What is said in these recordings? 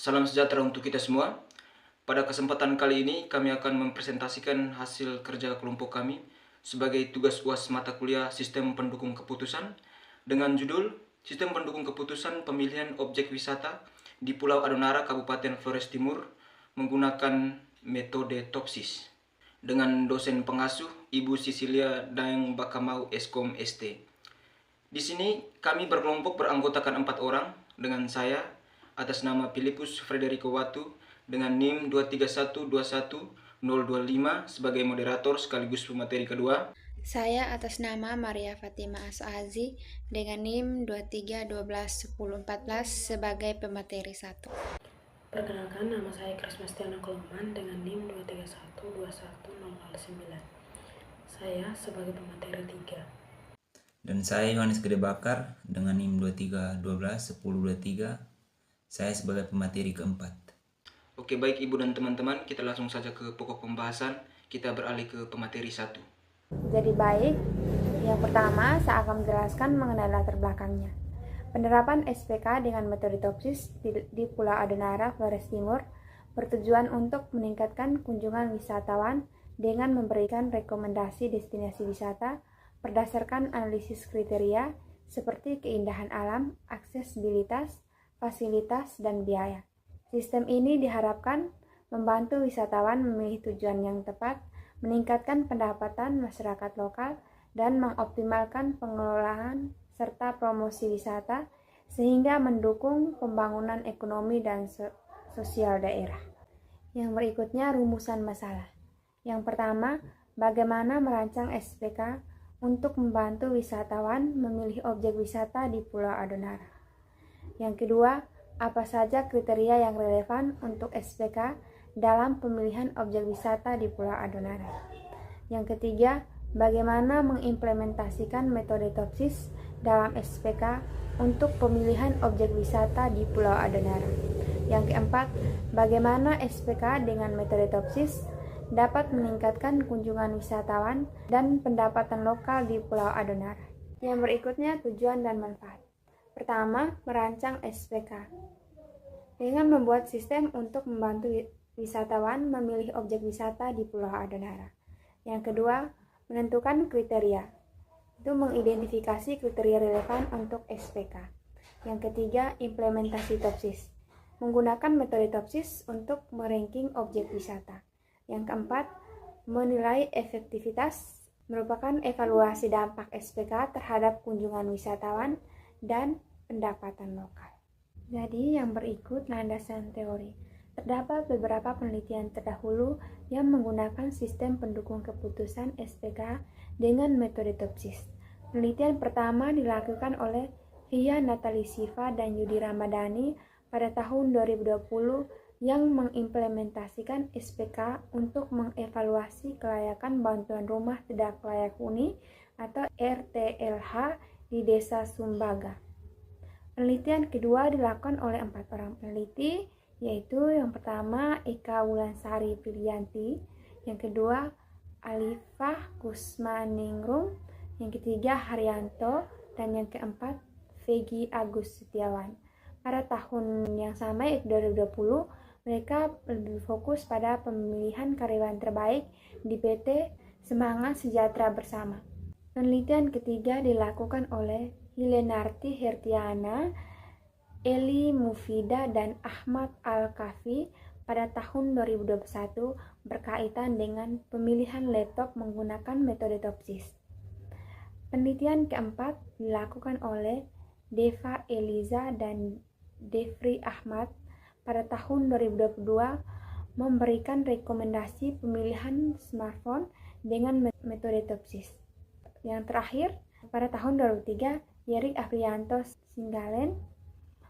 Salam sejahtera untuk kita semua. Pada kesempatan kali ini kami akan mempresentasikan hasil kerja kelompok kami sebagai tugas UAS mata kuliah Sistem Pendukung Keputusan dengan judul Sistem Pendukung Keputusan Pemilihan Objek Wisata di Pulau Adonara, Kabupaten Flores Timur menggunakan metode TOPSIS dengan dosen pengasuh Ibu Sisilia Daeng Bakamau Eskom ST. Di sini kami berkelompok beranggotakan 4 orang dengan saya atas nama Filipus Frederico Watu dengan NIM 231211025 sebagai moderator sekaligus pemateri kedua. Saya atas nama Maria Fatima Asazi dengan NIM 23121014 sebagai pemateri 1. Perkenalkan, nama saya Krismastiana Koloman dengan NIM 2312109. Saya sebagai pemateri 3. Dan saya Yohanes Gede Bakar dengan NIM 23121023. Saya sebagai pemateri keempat. Oke, baik Ibu dan teman-teman, kita langsung saja ke pokok pembahasan. Kita beralih ke pemateri 1. Jadi baik, yang pertama saya akan menjelaskan mengenai latar belakangnya. Penerapan SPK dengan metode TOPSIS di Pulau Adonara, Flores Timur bertujuan untuk meningkatkan kunjungan wisatawan dengan memberikan rekomendasi destinasi wisata berdasarkan analisis kriteria seperti keindahan alam, aksesibilitas, fasilitas, dan biaya. Sistem ini diharapkan membantu wisatawan memilih tujuan yang tepat, meningkatkan pendapatan masyarakat lokal, dan mengoptimalkan pengelolaan serta promosi wisata sehingga mendukung pembangunan ekonomi dan sosial daerah. Yang berikutnya rumusan masalah. Yang pertama, bagaimana merancang SPK untuk membantu wisatawan memilih objek wisata di Pulau Adonara. Yang kedua, apa saja kriteria yang relevan untuk SPK dalam pemilihan objek wisata di Pulau Adonara. Yang ketiga, bagaimana mengimplementasikan metode TOPSIS dalam SPK untuk pemilihan objek wisata di Pulau Adonara. Yang keempat, bagaimana SPK dengan metode TOPSIS dapat meningkatkan kunjungan wisatawan dan pendapatan lokal di Pulau Adonara. Yang berikutnya tujuan dan manfaat. Pertama, merancang SPK dengan membuat sistem untuk membantu wisatawan memilih objek wisata di Pulau Adonara. Yang kedua, menentukan kriteria. Itu mengidentifikasi kriteria relevan untuk SPK. Yang ketiga, implementasi TOPSIS. Menggunakan metode TOPSIS untuk meranking objek wisata. Yang keempat, menilai efektivitas merupakan evaluasi dampak SPK terhadap kunjungan wisatawan dan pendapatan lokal. Jadi yang berikut landasan teori. Terdapat beberapa penelitian terdahulu yang menggunakan sistem pendukung keputusan SPK dengan metode TOPSIS. Penelitian pertama dilakukan oleh Hia Natali Siva dan Yudi Ramadhani pada tahun 2020 yang mengimplementasikan SPK untuk mengevaluasi kelayakan bantuan rumah tidak layak huni atau RTLH di Desa Sumbaga. Penelitian kedua dilakukan oleh 4 orang peneliti, yaitu yang pertama Eka Wulansari Pilianti, yang kedua Alifah Kusmaningrum, yang ketiga Haryanto, dan yang keempat Vegi Agus Setiawan. Pada tahun yang sama, 2020, mereka lebih fokus pada pemilihan karyawan terbaik di PT Semangat Sejahtera Bersama. Penelitian ketiga dilakukan oleh Hilenarti Hertiana, Eli Mufida, dan Ahmad Al-Kafi pada tahun 2021 berkaitan dengan pemilihan laptop menggunakan metode TOPSIS. Penelitian keempat dilakukan oleh Deva Eliza dan Devri Ahmad pada tahun 2022 memberikan rekomendasi pemilihan smartphone dengan metode TOPSIS. Yang terakhir, pada tahun 2003, Yerik Afrianto Singgalen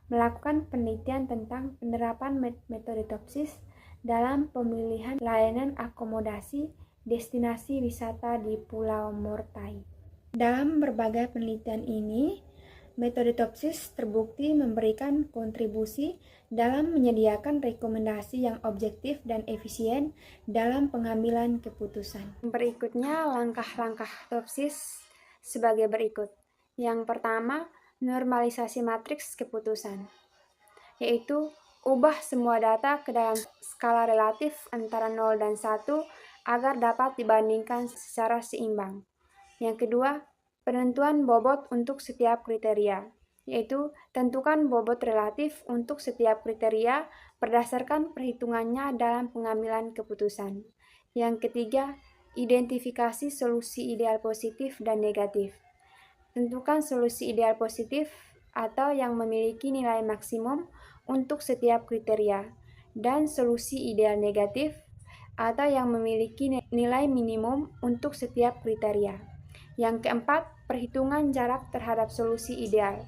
melakukan penelitian tentang penerapan metode TOPSIS dalam pemilihan layanan akomodasi destinasi wisata di Pulau Mortai. Dalam berbagai penelitian ini, metode TOPSIS terbukti memberikan kontribusi dalam menyediakan rekomendasi yang objektif dan efisien dalam pengambilan keputusan. Berikutnya langkah-langkah TOPSIS sebagai berikut. Yang pertama, normalisasi matriks keputusan, yaitu Ubah semua data ke dalam skala relatif antara 0 dan 1 agar dapat dibandingkan secara seimbang. Yang kedua, penentuan bobot untuk setiap kriteria, yaitu tentukan bobot relatif untuk setiap kriteria berdasarkan perhitungannya dalam pengambilan keputusan. Yang ketiga, identifikasi solusi ideal positif dan negatif. Tentukan solusi ideal positif atau yang memiliki nilai maksimum untuk setiap kriteria, dan solusi ideal negatif atau yang memiliki nilai minimum untuk setiap kriteria. Yang keempat, perhitungan jarak terhadap solusi ideal,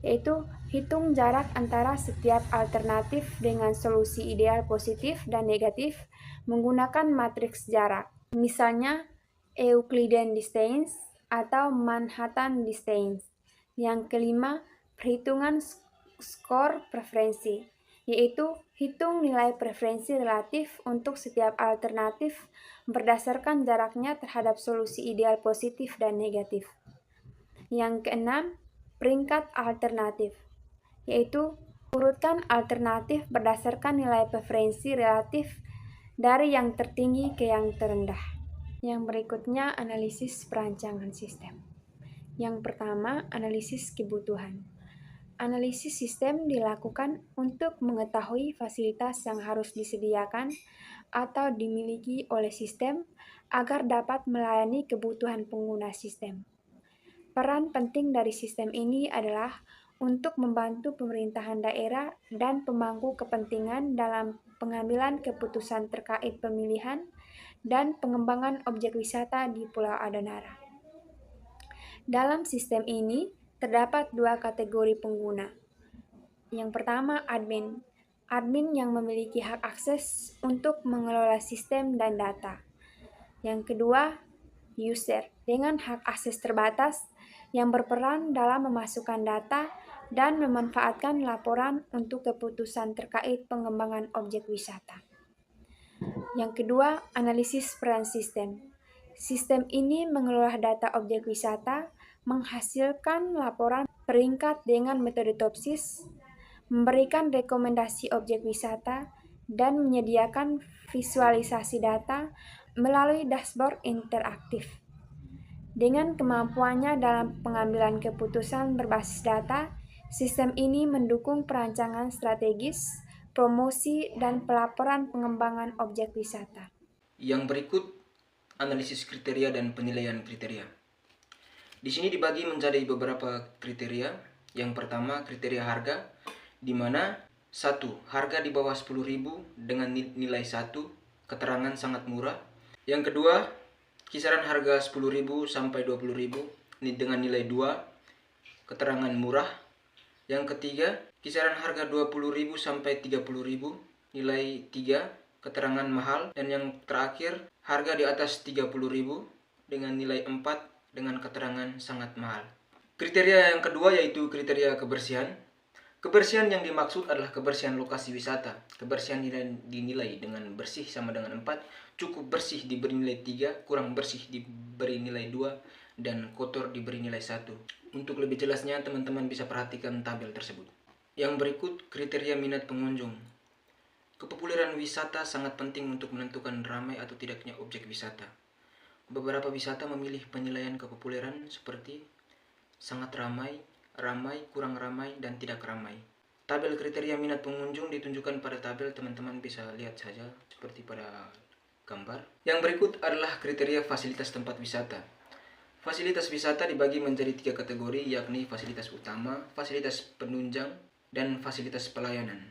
yaitu hitung jarak antara setiap alternatif dengan solusi ideal positif dan negatif menggunakan matriks jarak, misalnya Euclidean distance atau Manhattan distance. Yang kelima, perhitungan skor preferensi, yaitu hitung nilai preferensi relatif untuk setiap alternatif berdasarkan jaraknya terhadap solusi ideal positif dan negatif. Yang keenam, peringkat alternatif, yaitu urutkan alternatif berdasarkan nilai preferensi relatif dari yang tertinggi ke yang terendah. Yang berikutnya, analisis perancangan sistem. Yang pertama, analisis kebutuhan. Analisis sistem dilakukan untuk mengetahui fasilitas yang harus disediakan atau dimiliki oleh sistem agar dapat melayani kebutuhan pengguna sistem. Peran penting dari sistem ini adalah untuk membantu pemerintahan daerah dan pemangku kepentingan dalam pengambilan keputusan terkait pemilihan dan pengembangan objek wisata di Pulau Adanara. Dalam sistem ini terdapat dua kategori pengguna. Yang pertama, admin. Admin yang memiliki hak akses untuk mengelola sistem dan data. Yang kedua, user dengan hak akses terbatas yang berperan dalam memasukkan data dan memanfaatkan laporan untuk keputusan terkait pengembangan objek wisata. Yang kedua, analisis peran sistem. Sistem ini mengelola data objek wisata, menghasilkan laporan peringkat dengan metode Topsis, memberikan rekomendasi objek wisata, dan menyediakan visualisasi data melalui dashboard interaktif. Dengan kemampuannya dalam pengambilan keputusan berbasis data, sistem ini mendukung perancangan strategis, promosi, dan pelaporan pengembangan objek wisata. Yang berikut, analisis kriteria dan penilaian kriteria. Di sini dibagi menjadi beberapa kriteria. Yang pertama, kriteria harga, di mana 1. Harga di bawah 10.000 dengan nilai 1, keterangan sangat murah. Yang kedua, kisaran harga 10.000 sampai 20.000 dengan nilai 2, keterangan murah. Yang ketiga, kisaran harga 20.000 sampai 30.000, nilai 3, keterangan mahal. Dan yang terakhir, harga di atas 30.000 dengan nilai 4 dengan keterangan sangat mahal. Kriteria yang kedua yaitu kriteria kebersihan. Kebersihan yang dimaksud adalah kebersihan lokasi wisata. Kebersihan dinilai dengan bersih sama dengan 4, cukup bersih diberi nilai 3, kurang bersih diberi nilai 2, dan kotor diberi nilai 1. Untuk lebih jelasnya, teman-teman bisa perhatikan tabel tersebut. Yang berikut, kriteria minat pengunjung. Kepopuleran wisata sangat penting untuk menentukan ramai atau tidaknya objek wisata. Beberapa wisata memilih penilaian kepopuleran seperti sangat ramai, ramai, kurang ramai, dan tidak ramai. Tabel kriteria minat pengunjung ditunjukkan pada tabel, teman-teman bisa lihat saja seperti pada gambar. Yang berikut adalah kriteria fasilitas tempat wisata. Fasilitas wisata dibagi menjadi 3 kategori, yakni fasilitas utama, fasilitas penunjang, dan fasilitas pelayanan.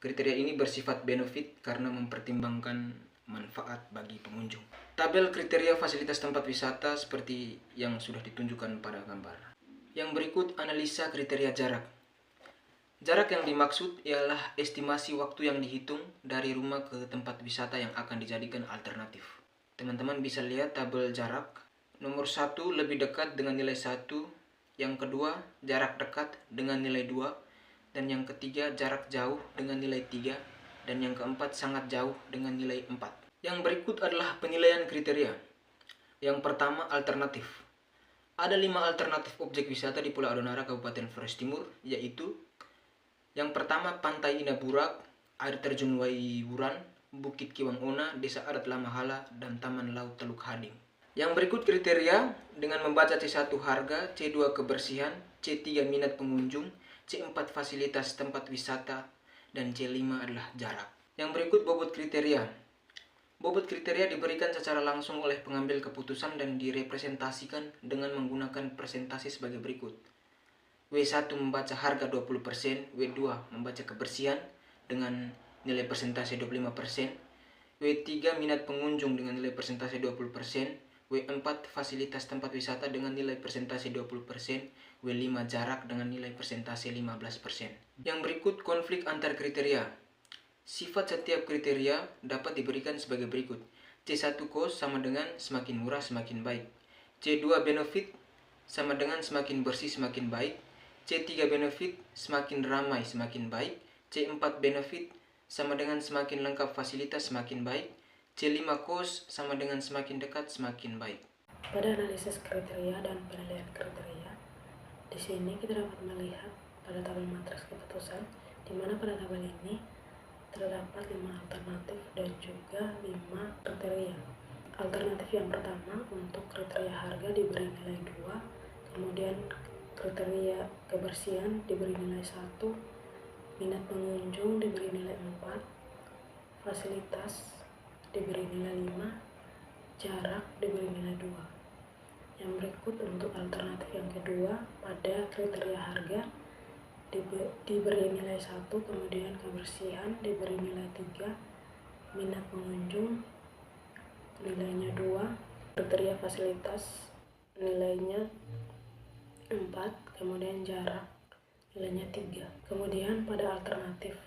Kriteria ini bersifat benefit karena mempertimbangkan manfaat bagi pengunjung. Tabel kriteria fasilitas tempat wisata seperti yang sudah ditunjukkan pada gambar. Yang berikut, analisa kriteria jarak. Jarak yang dimaksud ialah estimasi waktu yang dihitung dari rumah ke tempat wisata yang akan dijadikan alternatif. Teman-teman bisa lihat tabel jarak. Nomor 1 lebih dekat dengan nilai 1, yang kedua jarak dekat dengan nilai 2, dan yang ketiga jarak jauh dengan nilai 3, dan yang keempat sangat jauh dengan nilai 4. Yang berikut adalah penilaian kriteria. Yang pertama, alternatif. Ada 5 alternatif objek wisata di Pulau Adanara, Kabupaten Flores Timur, yaitu Yang pertama, Pantai Inaburak, Air Terjun Waiwuran, Bukit Kiwang Ona, Desa Adat Lamahala, dan Taman Laut Teluk Hading. Yang berikut kriteria dengan membaca C1 harga, C2 kebersihan, C3 minat pengunjung, C4 fasilitas tempat wisata, dan C5 adalah jarak. Yang berikut bobot kriteria. Bobot kriteria diberikan secara langsung oleh pengambil keputusan dan direpresentasikan dengan menggunakan presentasi sebagai berikut. W1 membaca harga 20%, W2 membaca kebersihan dengan nilai persentase 25%, W3 minat pengunjung dengan nilai persentase 20%, W4 fasilitas tempat wisata dengan nilai persentase 20%, W5 jarak dengan nilai persentase 15%. Yang berikut konflik antar kriteria. Sifat setiap kriteria dapat diberikan sebagai berikut. C1 cost sama dengan semakin murah semakin baik. C2 benefit sama dengan semakin bersih semakin baik. C3 benefit semakin ramai semakin baik. C4 benefit sama dengan semakin lengkap fasilitas semakin baik. C5 cost sama dengan semakin dekat semakin baik. Pada analisis kriteria dan penilaian kriteria, di sini kita dapat melihat pada tabel matriks keputusan, di mana pada tabel ini terdapat 5 alternatif dan juga 5 kriteria. Alternatif yang pertama untuk kriteria harga diberi nilai 2, kemudian kriteria kebersihan diberi nilai 1, minat pengunjung diberi nilai 4, fasilitas diberi nilai 5, jarak diberi nilai 2. Yang berikut untuk alternatif yang kedua, pada kriteria harga diberi nilai 1, kemudian kebersihan diberi nilai 3, minat pengunjung nilainya 2, kriteria fasilitas nilainya 4, kemudian jarak nilainya 3. Kemudian pada alternatif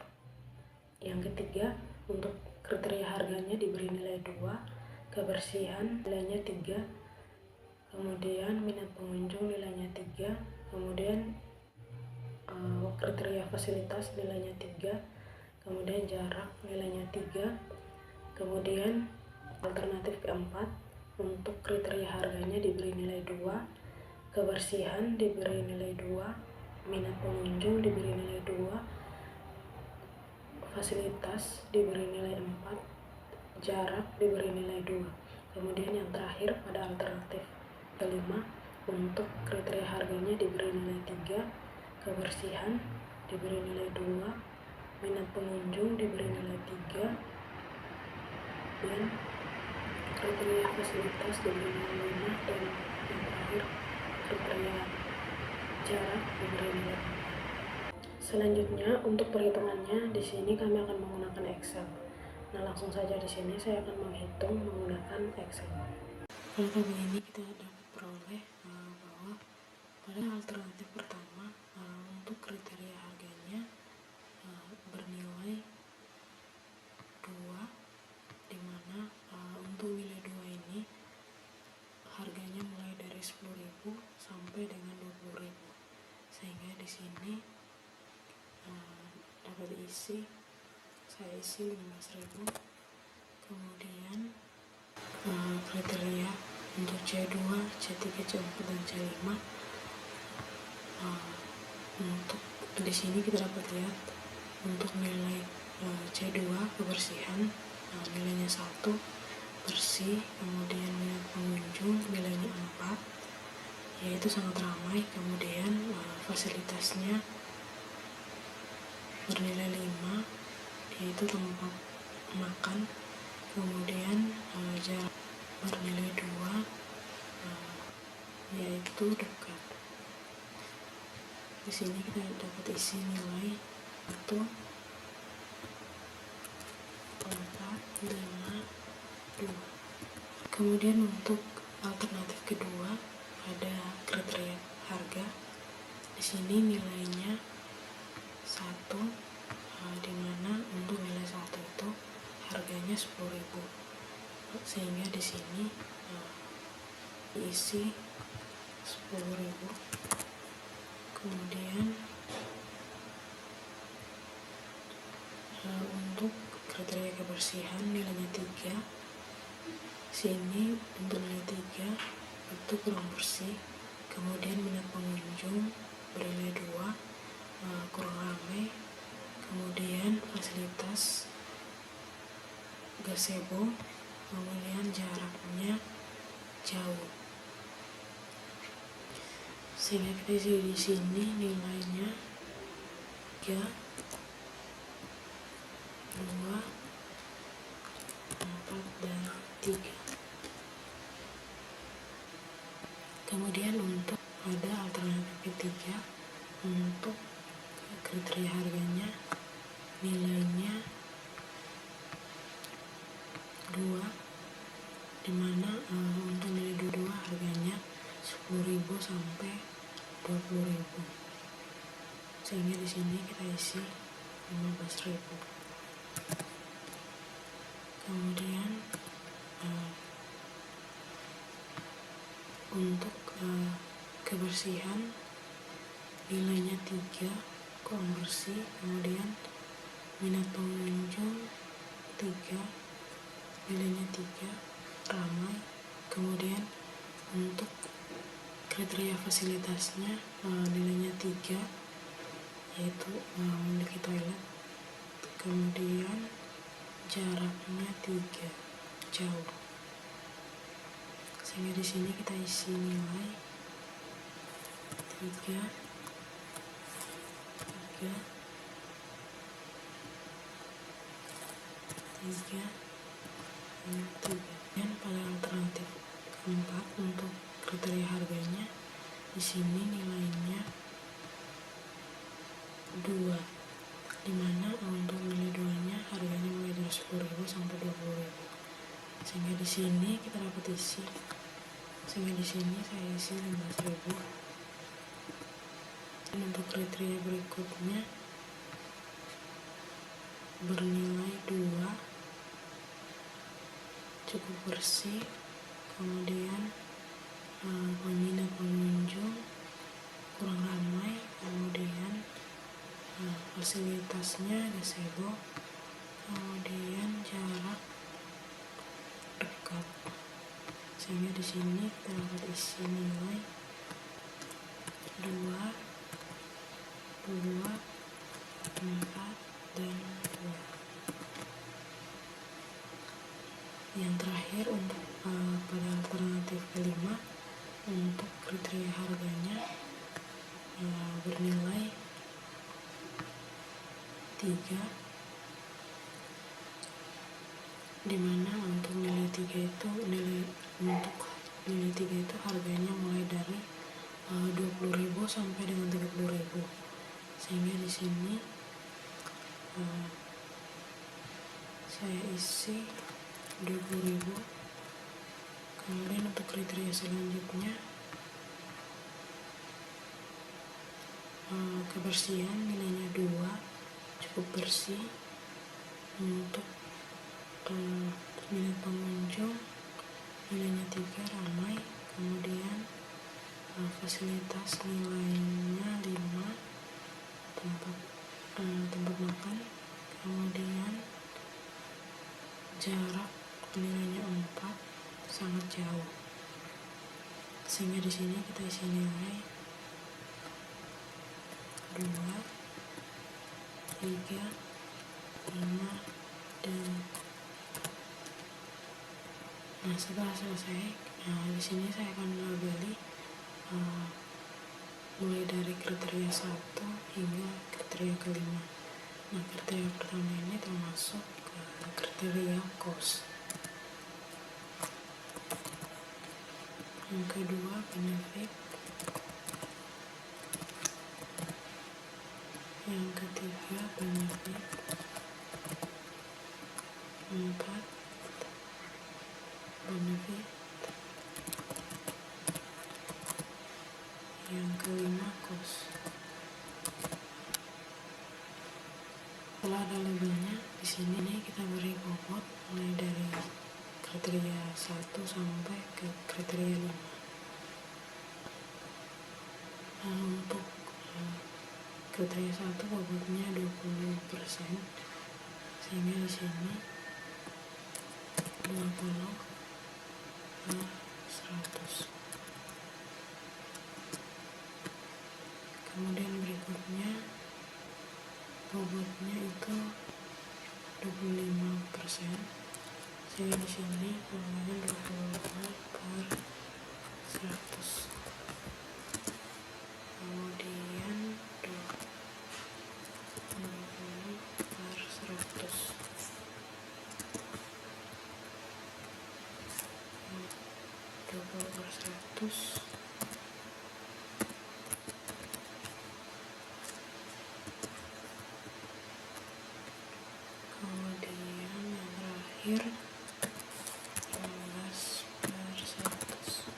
yang ketiga, untuk kriteria harganya diberi nilai 2, kebersihan nilainya 3, kemudian minat pengunjung nilainya 3, kemudian kriteria fasilitas nilainya 3, kemudian jarak nilainya 3. Kemudian alternatif keempat, untuk kriteria harganya diberi nilai 2, kebersihan diberi nilai 2, minat pengunjung diberi nilai 2, fasilitas diberi nilai 4, jarak diberi nilai 2. Kemudian yang terakhir pada alternatif kelima, untuk kriteria harganya diberi nilai 3, kebersihan diberi nilai 2, minat pengunjung diberi nilai 3, dan kriteria fasilitas diberi nilai 5, dan yang terakhir kriteria jarak diberi nilai 4. Selanjutnya untuk perhitungannya di sini kami akan menggunakan Excel. Nah, langsung saja di sini saya akan menghitung menggunakan Excel. Pada tabel ini kita dapat peroleh bahwa pada alternatif pertama untuk kriteria harganya bernilai 2, dimana untuk nilai 2 ini harganya mulai dari 10.000 sampai dengan 20.000, sehingga di sini dapat diisi, saya isi 15.000. Kemudian kriteria untuk C2, C3, C4 dan C5, untuk di sini kita dapat lihat untuk nilai C2 kebersihan nilainya 1, bersih, kemudian minat pengunjung nilainya 4, yaitu sangat ramai. Kemudian fasilitasnya bernilai 5, yaitu tempat makan. Kemudian jarak bernilai 2, yaitu dekat. Di sini kita dapat isi nilai itu 4, 5, 2. Kemudian untuk alternatif kedua ada kriteria harga. Di sini nilainya 1, di mana untuk nilai 1 itu harganya 10.000, sehingga di sini diisi 10.000. Kemudian untuk kriteria kebersihan nilainya 3. Sini untuk nilai 3 itu kurang bersih. Kemudian minat pengunjung bernilai 2, kurang ramai. kemudian fasilitas gazebo, kemudian jaraknya jauh. Sehingga kita isi di sini nilainya 3, 2, 4, dan 3. Kemudian untuk ada alternatif ketiga, untuk kriteria harganya nilainya 2, dimana untuk nilai 22 harganya 10.000 sampai 20.000, sehingga di sini kita isi 15.000. Kemudian untuk kebersihan nilainya 3, kurang bersih. Kemudian minat pengunjung 3, nilainya 3, ramai. Kemudian untuk kriteria fasilitasnya nilainya 3, yaitu memiliki toilet. Kemudian jaraknya 3, jauh. Sehingga di sini kita isi nilai 3, 3, 3, dan 3. Dan pada alternatif keempat untuk kriteria harganya di sini nilainya 2, dimana untuk nilai 2-nya harganya mulai dari 10.000 sampai 20.000. Sehingga di sini kita dapat isi. Sehingga di sini saya isi 15.000. Dan untuk kriteria berikutnya bernilai 2, cukup bersih. Kemudian peminat pengunjung kurang ramai. Kemudian fasilitasnya gazebo, kemudian jarak dekat. Sehingga di sini kita dapat isi nilai 2, 4, dan 2. Yang terakhir untuk pada alternatif kelima, untuk kriteria harganya bernilai 3, dimana untuk nilai 3 itu harganya mulai dari 20.000 sampai dengan 30.000. Sehingga di sini saya isi 20.000. Kemudian untuk kriteria selanjutnya kebersihan nilainya 2, cukup bersih. Untuk minat pengunjung nilainya 3, ramai. Kemudian fasilitas nilainya 5, tempat makan. Kemudian jarak nilainya 4, sangat jauh. Sehingga di sini kita isi nilai 2, 3, 5, dan setelah selesai, di sini saya akan melabeli mulai dari kriteria 1 hingga kriteria kelima. Nah, kriteria pertama ini termasuk kriteria kos. Yang kedua benefit. Yang ketiga benefit. 4, benefit. Yang kelima kos. Setelah ada labelnya, di sini nih kita beri bobot mulai dari kriteria 1 sampai ke kriteria 5. Nah, untuk kriteria 1 bobotnya 20%, sehingga di sini 20 per 100. Kemudian berikutnya bobotnya itu 25%, sehingga di sini volume 25/100. Kemudian 20/100. 20/100. Kemudian yang terakhir 15/100.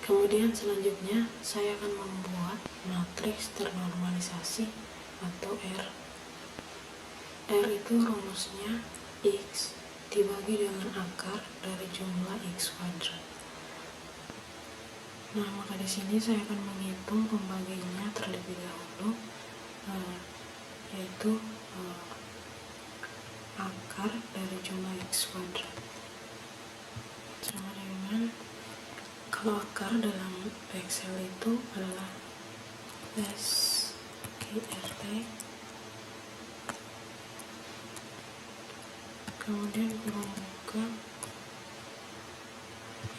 Kemudian selanjutnya saya akan membuat matriks ternormalisasi atau R. R itu rumusnya X dibagi dengan akar dari jumlah X kuadrat. Nah, maka di sini saya akan menghitung pembagiannya terlebih dahulu, yaitu akar dari jumlah X kuadrat sama dengan, kalau akar dalam Excel itu adalah SQRT, kemudian kurung buka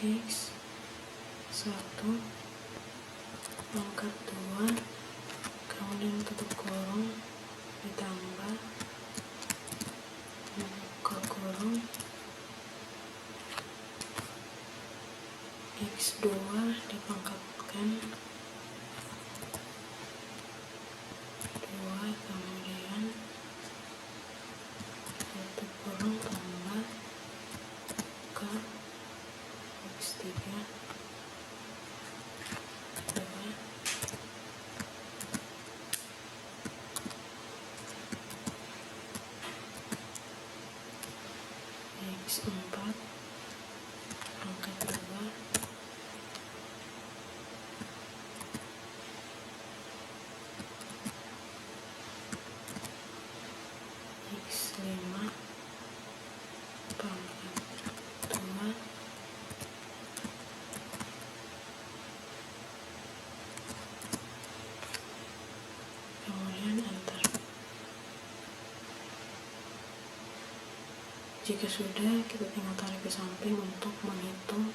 X1 pangkat 2, kemudian tutup kurung, ditambah buka kurung X2 dipangkatkan 2, kemudian tutup kurung tambah buka X3 2, X4 pangkat 2, X5 pangkat 2, kemudian enter. Jika sudah, kita tinggal tarik ke samping untuk menghitung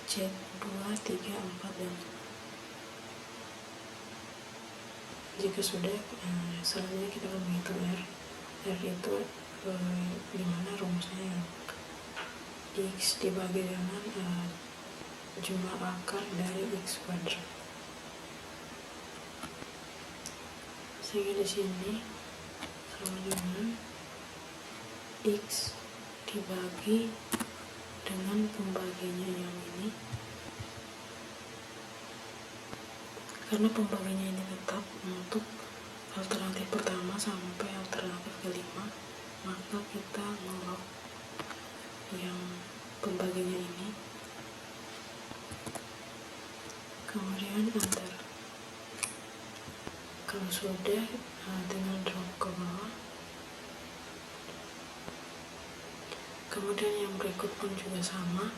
Z2, 3, 4, dan 5. Jika sudah, selanjutnya kita akan menghitung R. R itu dimana rumusnya yang X dibagi dengan jumlah akar dari X kuadrat. Sehingga di sini sama dengan X dibagi dengan pembagiannya yang ini. Karena pembagiannya ini tetap untuk alternatif pertama sampai alternatif kelima, maka kita melok yang pembagiannya ini, kemudian enter. Kalau sudah, tinggal drop ke bawah. Kemudian yang berikut pun juga sama.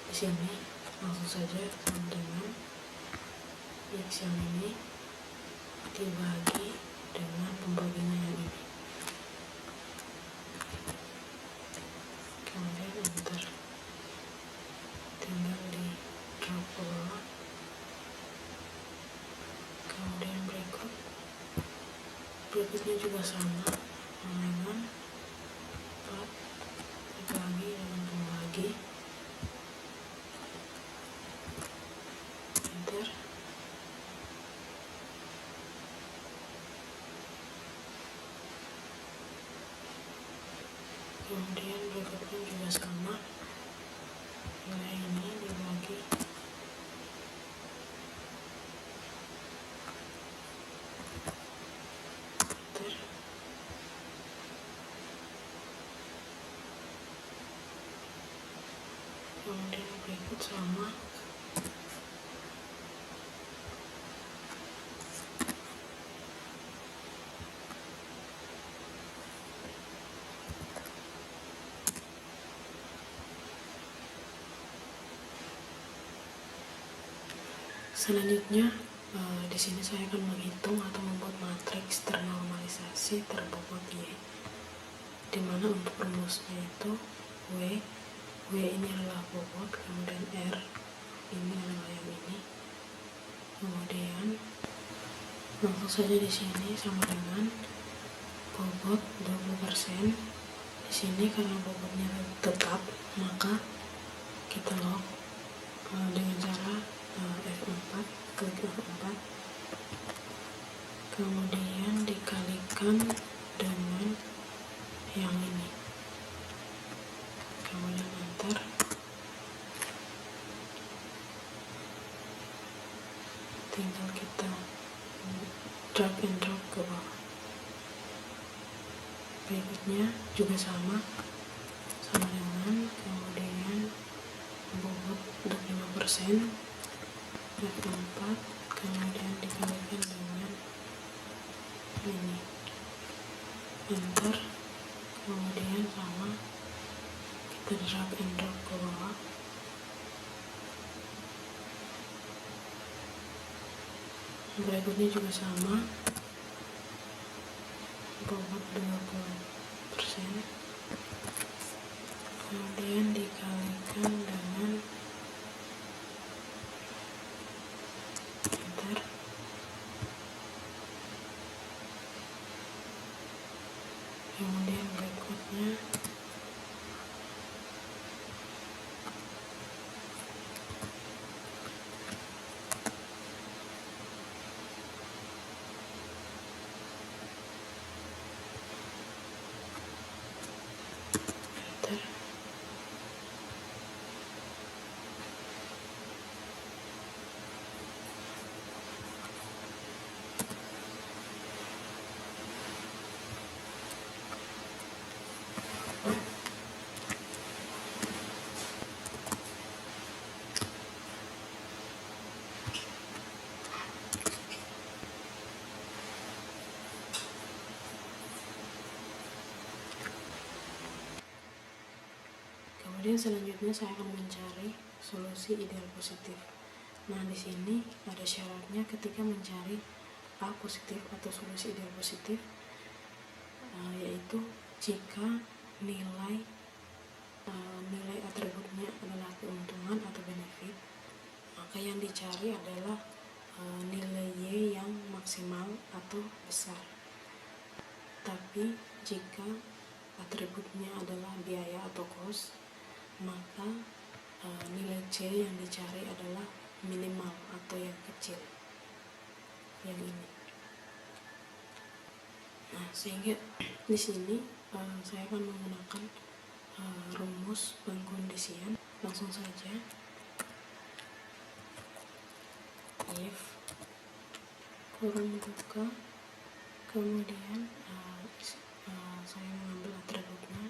Di sini langsung saja sama dengan X yang ini dibagi dengan pembagiannya yang ini. Kemudian enter. Tinggal di drop ke bawah. Kemudian berikutnya juga sama dengan 4 dibagi dengan pembagi. Enter. Kemudian berikutnya juga sama, nilai ini dibagi enter. Kemudian berikut sama, Selanjutnya di sini saya akan menghitung atau membuat matriks ternormalisasi terbobot Y, di mana untuk rumusnya itu W ini adalah bobot, kemudian R ini adalah yang ini, kemudian langsung saja di sini sama dengan bobot 20%. Di sini karena bobotnya tetap, maka kita log dengan cara F4, klik F4, kemudian dikalikan dengan yang ini, kemudian enter. Tinggal kita drag and drop ke bawah. Berikutnya juga sama dengan kemudian bobot 25%, F4, kemudian dikalikan dengan ini, enter, kemudian sama kita drag and drop ke bawah. Berikutnya juga sama, bobot 20%, kemudian dikalikan dengan enter, kemudian berikutnya enter. Kemudian selanjutnya saya akan mencari solusi ideal positif. Nah, di sini ada syaratnya ketika mencari A positif atau solusi ideal positif, yaitu jika nilai atributnya adalah keuntungan atau benefit, maka yang dicari adalah nilai Y yang maksimal atau besar. Tapi jika atributnya adalah biaya atau cost, maka nilai C yang dicari adalah minimal atau yang kecil, yang ini. Nah, sehingga di sini saya akan menggunakan rumus pengkondisian. Langsung saja, if kurung buka, kemudian saya mengambil atributnya,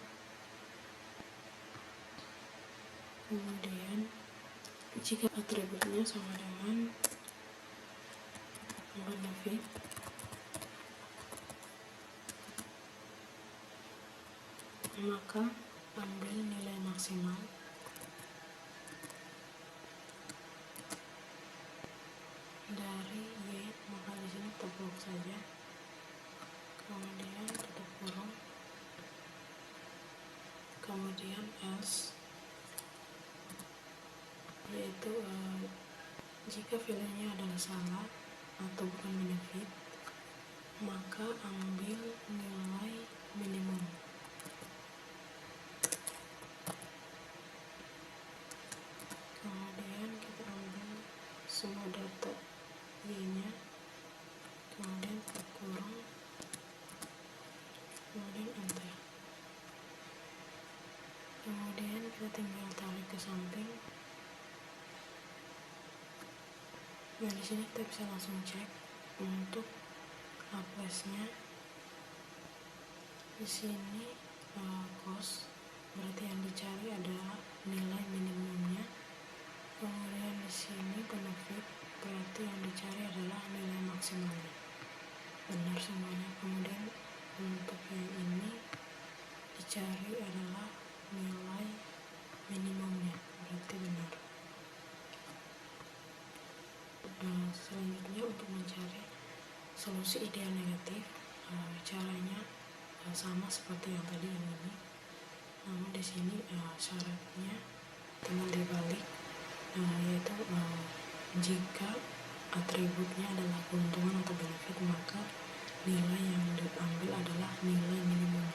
kemudian jika atributnya sama dengan benefit, maka ambil nilai maksimal dari Y, maka di sini kita blok saja, kemudian tutup kurung, kemudian else, yaitu jika value-nya adalah salah atau bukan benefit, maka ambil nilai minimum. Kemudian kita ambil semua data Y-nya, kemudian kurung, kemudian enter. Kemudian kita tinggal tarik ke samping. Nah, di sini kita bisa langsung cek untuk Laplace-nya. Di sini cost, berarti yang dicari adalah nilai minimumnya. Kemudian di sini benefit, berarti yang dicari adalah nilai maksimalnya. Benar semuanya. Kemudian untuk yang ini dicari adalah nilai minimumnya, berarti benar. mencari solusi ideal negatif. Caranya sama seperti yang tadi ini, namun di sini syaratnya tinggal dibalik, yaitu jika atributnya adalah keuntungan atau benefit, maka nilai yang diambil adalah nilai minimum.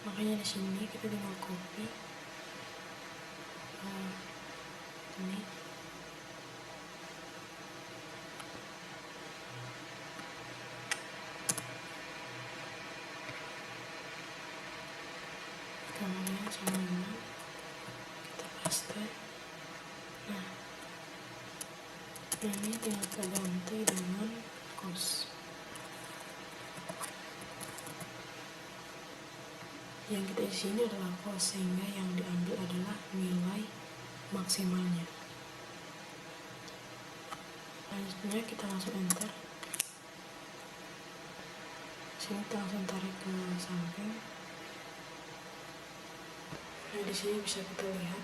Makanya di sini kita tinggal copy ini. Kemudian sama ini kita paste. Nah, ini tinggal kita ganti dengan cost. Yang kita di sini adalah cost, sehingga yang diambil adalah nilai maksimalnya. Selanjutnya kita langsung enter. Sini kita langsung tarik ke samping. Nah, di sini bisa kita lihat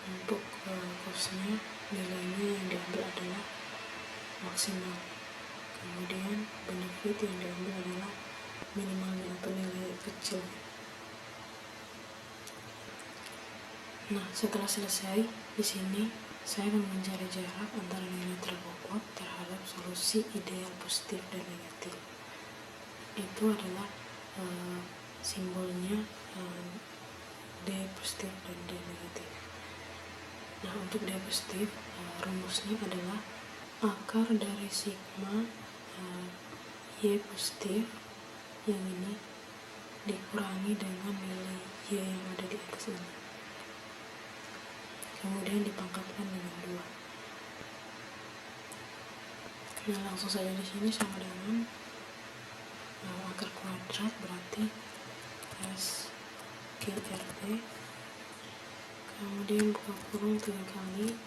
untuk costnya, nilainya yang diambil adalah maksimal. Kemudian benefit yang diambil adalah minimalnya atau nilai kecil. Nah, setelah selesai, di sini saya akan mencari jarak antara nilai terbobot terhadap solusi ideal positif dan negatif. Itu adalah simbolnya D positif dan D negatif. Nah, untuk D positif, rumusnya adalah akar dari sigma Y positif yang ini dikurangi dengan nilai Y yang ada di atas ini, kemudian dipangkatkan dengan 2. Nah, langsung saja di sini sama dengan akar kuadrat, berarti SQRT, kemudian buka kurung 3 kali,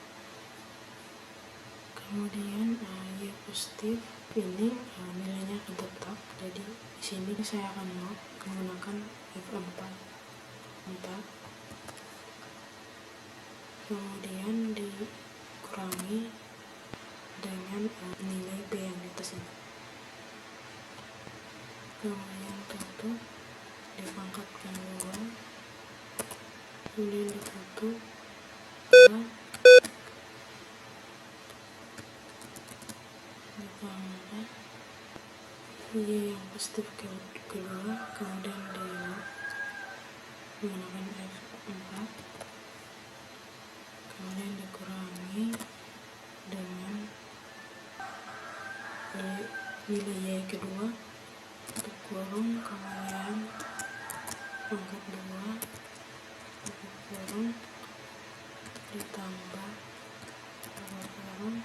kemudian Y positif ini nilainya akan tetap. Jadi di sini saya akan log menggunakan F4, kemudian dikurangi dengan nilai B yang di atas ini, kemudian tutup, dipangkatkan 2, kemudian ditutup, ditambah Y yang positif kedua, kemudian di log menggunakan F4, kemudian dikurangi dengan nilai Y kedua, tutup kurung, kemudian pangkat 2, tutup kurung, ditambah tutup kurung,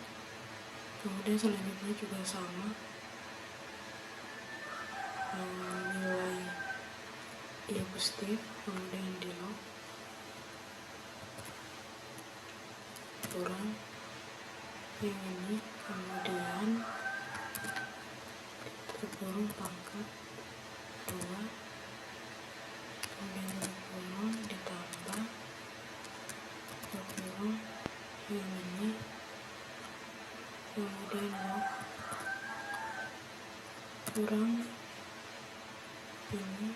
kemudian selanjutnya juga sama, nilai Y positif, kemudian di log, kurang yang ini, kemudian tutup kurung, pangkat 2, kemudian tutup kurung, ditambah tutup kurung yang ini, kemudian log, kurang ini,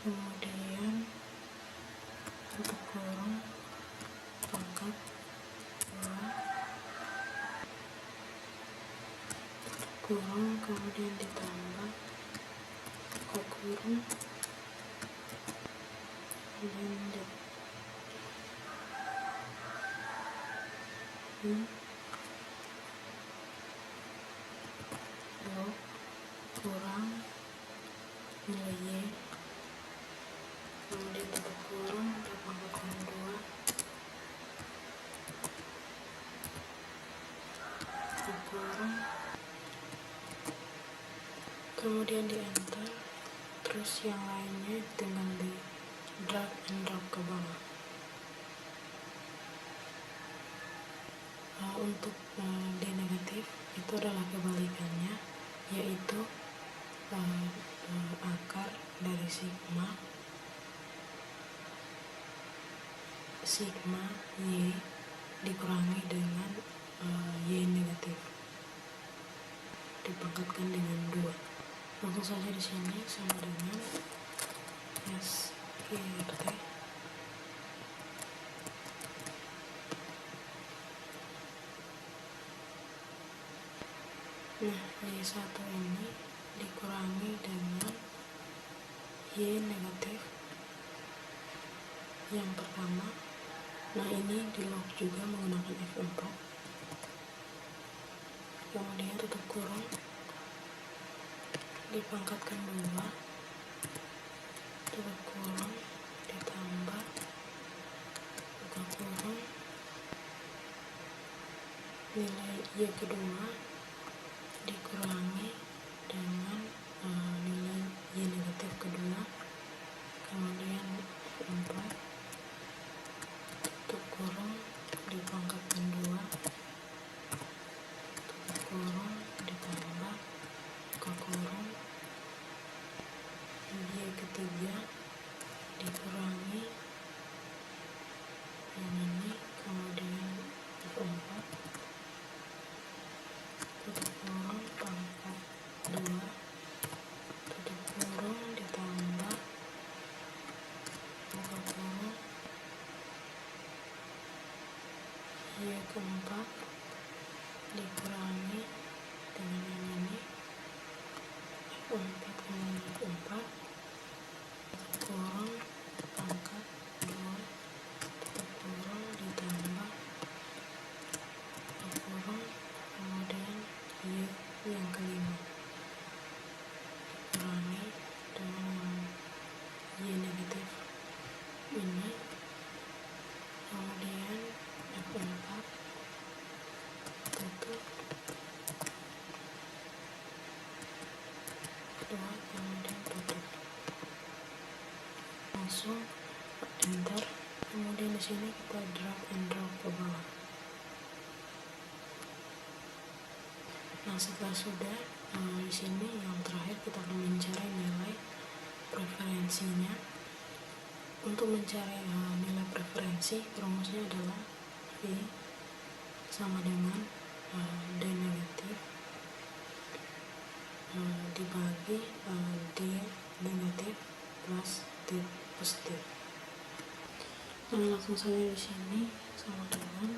kemudian tutup kurung, pangkat 2, tutup kurung, kemudian ditambah buka kurung, kemudian log, kurang nilai Y, kemudian tutup kurung, dipangkatkan 2, tutup kurung, kemudian di enter. Terus yang lainnya tinggal di drag and drop ke bawah. Untuk D negatif itu adalah kebalikannya, yaitu akar dari sigma sigma Y dikurangi dengan Y negatif dipangkatkan dengan 2. Langsung saja di sini sama dengan SQRT nah Y1 ini dikurangi dengan Y negatif yang pertama. Nah ini di log juga menggunakan F4, kemudian tutup kurung dipangkatkan 2, tutup kurung ditambah buka kurung nilai Y kedua dikurangi dengan nilai Y negatif kedua, kemudian F4 tutup kurung dipangkatkan 2, tutup kurung ditambah buka kurung Y ketiga dikurangi yang ini, kemudian F4 tutup kurung pangkat 2, tutup kurung ditambah buka kurung Y keempat dikurangi dengan yang ini F4 kemudian F4 tutup kurung pangkat 2, tutup kurung ditambah buka kurung kemudian Y yang kelima dikurangi dengan Y negatif ini, kemudian F4 tutup 2, kemudian tutup, langsung enter. Kemudian di sini kita drag and drop ke bawah. Nah setelah sudah di sini yang terakhir kita akan mencari nilai preferensinya. Untuk mencari nilai preferensi rumusnya adalah V sama dengan D negatif dibagi D negatif plus D positif. Nah langsung saja di sini sama dengan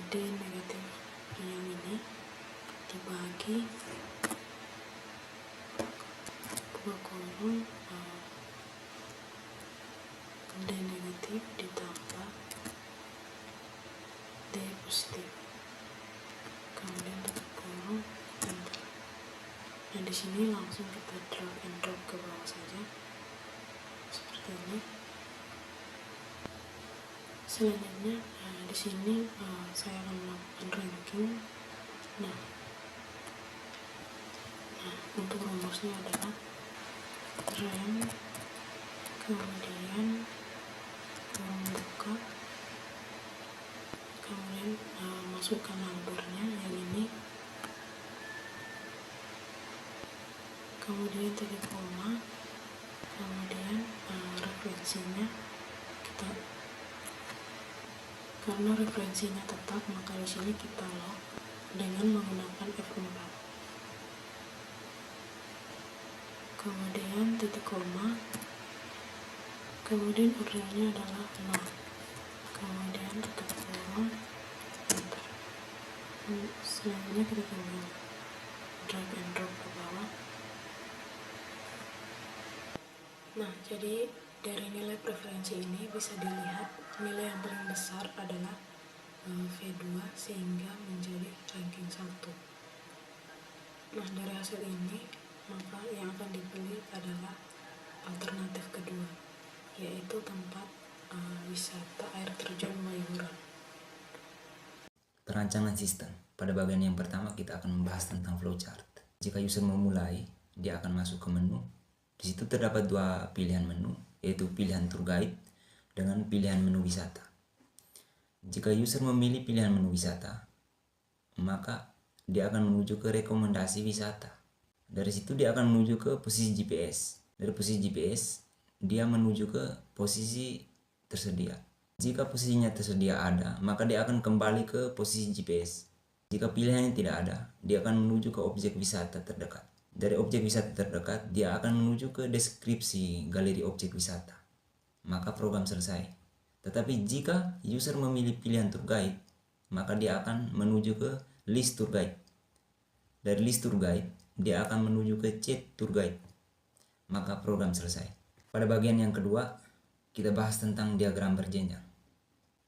D negatif yang ini dibagi buka kurung D negatif ditambah D positif, kemudian tutup kurung enter. Nah di sini langsung kita drag and drop ke bawah saja seperti ini. Selanjutnya di sini saya akan melakukan ranking. Nah untuk rumusnya adalah rank kemudian kurung buka, kemudian masukkan numbernya yang ini, kemudian titik koma, kemudian referensinya kita, karena referensinya tetap maka di sini kita log dengan menggunakan F4, kemudian titik koma, kemudian ordernya adalah 0, kemudian tutup kurung enter. Selanjutnya kita tinggal drag and drop ke bawah. Nah jadi dari nilai preferensi ini bisa dilihat nilai yang paling besar adalah V2 sehingga menjadi ranking 1. Nah dari hasil ini maka yang akan dipilih adalah alternatif kedua, yaitu tempat wisata air terjun Mayura. Perancangan sistem. Pada bagian yang pertama kita akan membahas tentang flowchart. Jika user memulai, dia akan masuk ke menu. Di situ terdapat 2 pilihan menu, yaitu pilihan tour guide dengan pilihan menu wisata. Jika user memilih pilihan menu wisata, maka dia akan menuju ke rekomendasi wisata. Dari situ dia akan menuju ke posisi GPS. Dari posisi GPS, dia menuju ke posisi tersedia. Jika posisinya tersedia ada, maka dia akan kembali ke posisi GPS. Jika pilihannya tidak ada, dia akan menuju ke objek wisata terdekat. Dari objek wisata terdekat, dia akan menuju ke deskripsi galeri objek wisata. Maka program selesai. Tetapi jika user memilih pilihan tour guide, maka dia akan menuju ke list tour guide. Dari list tour guide, dia akan menuju ke chat tour guide. Maka program selesai. Pada bagian yang kedua, kita bahas tentang diagram berjenjang,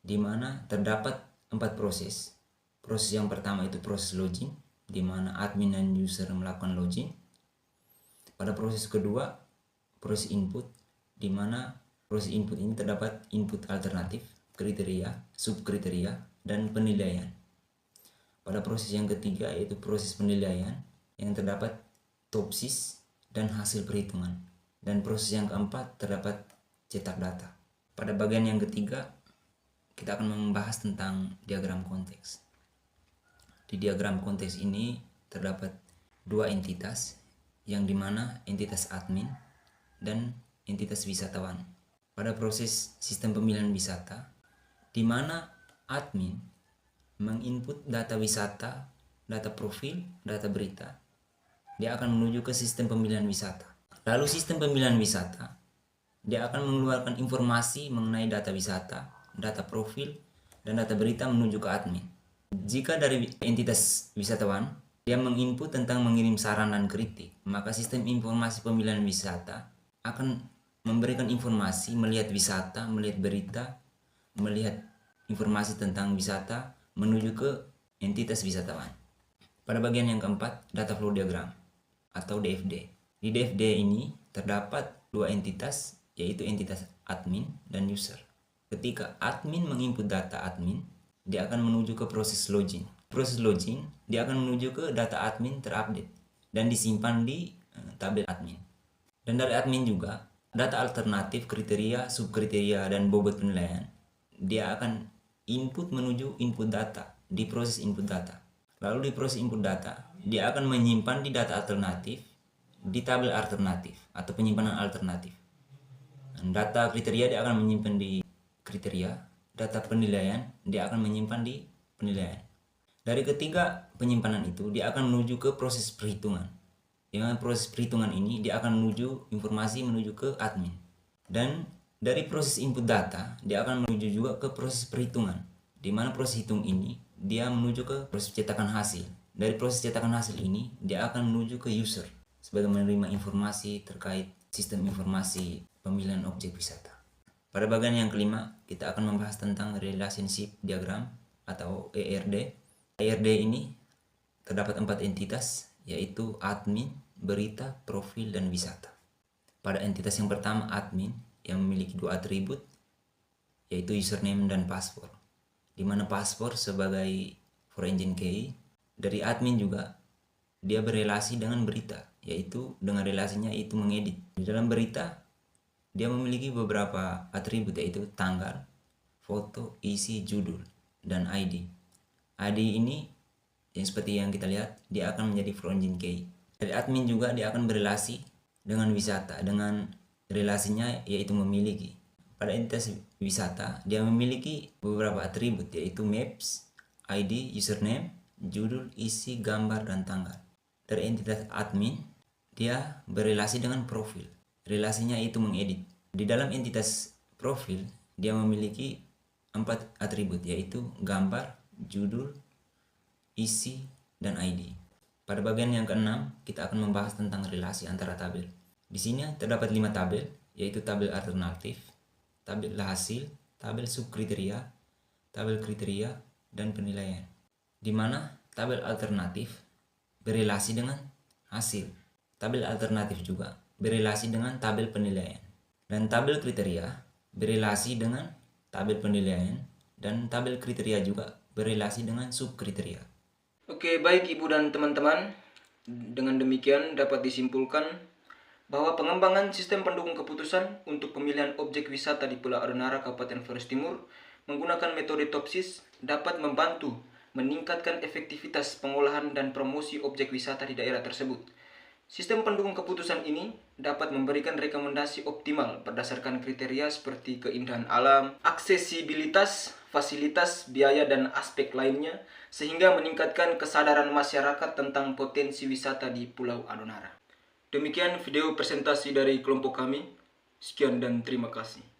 di mana terdapat 4 proses. Proses yang pertama itu proses login, di mana admin dan user melakukan login. Pada proses kedua, proses input, di mana proses input ini terdapat input alternatif, kriteria, subkriteria, dan penilaian. Pada proses yang ketiga yaitu proses penilaian, yang terdapat topsis dan hasil perhitungan. Dan proses yang keempat terdapat cetak data. Pada bagian yang ketiga, kita akan membahas tentang diagram konteks. Di diagram konteks ini terdapat 2 entitas, yang dimana entitas admin dan entitas wisatawan. Pada proses sistem pemilihan wisata, di mana admin menginput data wisata, data profil, data berita, dia akan menuju ke sistem pemilihan wisata. Lalu sistem pemilihan wisata, dia akan mengeluarkan informasi mengenai data wisata, data profil, dan data berita menuju ke admin. Jika dari entitas wisatawan, dia menginput tentang mengirim saran dan kritik, maka sistem informasi pemilihan wisata akan memberikan informasi melihat wisata, melihat berita, melihat informasi tentang wisata menuju ke entitas wisatawan. Pada bagian yang keempat, data flow diagram atau DFD. Di DFD ini terdapat 2 entitas, yaitu entitas admin dan user. Ketika admin menginput data admin, dia akan menuju ke proses login. Proses login, dia akan menuju ke data admin terupdate dan disimpan di tabel admin. Dan dari admin juga, data alternatif, kriteria, subkriteria, dan bobot penilaian, dia akan input menuju input data di proses input data. Lalu di proses input data, dia akan menyimpan di data alternatif di tabel alternatif atau penyimpanan alternatif. Dan data kriteria dia akan menyimpan di kriteria, data penilaian dia akan menyimpan di penilaian. Dari ketiga penyimpanan itu dia akan menuju ke proses perhitungan. Dengan proses perhitungan ini dia akan menuju informasi menuju ke admin. Dan dari proses input data dia akan menuju juga ke proses perhitungan, di mana proses hitung ini dia menuju ke proses cetakan hasil. Dari proses cetakan hasil ini dia akan menuju ke user sebagai menerima informasi terkait sistem informasi pemilihan objek wisata. Pada bagian yang kelima, kita akan membahas tentang relationship diagram atau ERD. ERD ini terdapat 4 entitas, yaitu admin, berita, profil, dan wisata. Pada entitas yang pertama, admin, yang memiliki 2 atribut, yaitu username dan password, di mana password sebagai for engine key. Dari admin juga dia berelasi dengan berita, yaitu dengan relasinya itu mengedit. Di dalam berita dia memiliki beberapa atribut, yaitu tanggal, foto, isi, judul, dan ID. ID ini yang seperti yang kita lihat, dia akan menjadi for engine key. Dari admin juga dia akan berelasi dengan wisata, dengan relasinya yaitu memiliki. Pada entitas wisata dia memiliki beberapa atribut, yaitu maps, ID, username, judul, isi, gambar, dan tanggal. Dari entitas admin dia berelasi dengan profil, relasinya itu mengedit. Di dalam entitas profil dia memiliki 4 atribut, yaitu gambar, judul, isi, dan ID. Pada bagian yang keenam kita akan membahas tentang relasi antara tabel. Di sini terdapat 5 tabel, yaitu tabel alternatif, tabel hasil, tabel subkriteria, tabel kriteria, dan penilaian. Di mana tabel alternatif berelasi dengan hasil. Tabel alternatif juga berelasi dengan tabel penilaian. Dan tabel kriteria berelasi dengan tabel penilaian, dan tabel kriteria juga berelasi dengan subkriteria. Oke, baik Ibu dan teman-teman. Dengan demikian dapat disimpulkan bahwa pengembangan sistem pendukung keputusan untuk pemilihan objek wisata di Pulau Adenara, Kabupaten Flores Timur menggunakan metode TOPSIS dapat membantu meningkatkan efektivitas pengolahan dan promosi objek wisata di daerah tersebut. Sistem pendukung keputusan ini dapat memberikan rekomendasi optimal berdasarkan kriteria seperti keindahan alam, aksesibilitas, fasilitas, biaya, dan aspek lainnya, sehingga meningkatkan kesadaran masyarakat tentang potensi wisata di Pulau Adonara. Demikian video presentasi dari kelompok kami. Sekian dan terima kasih.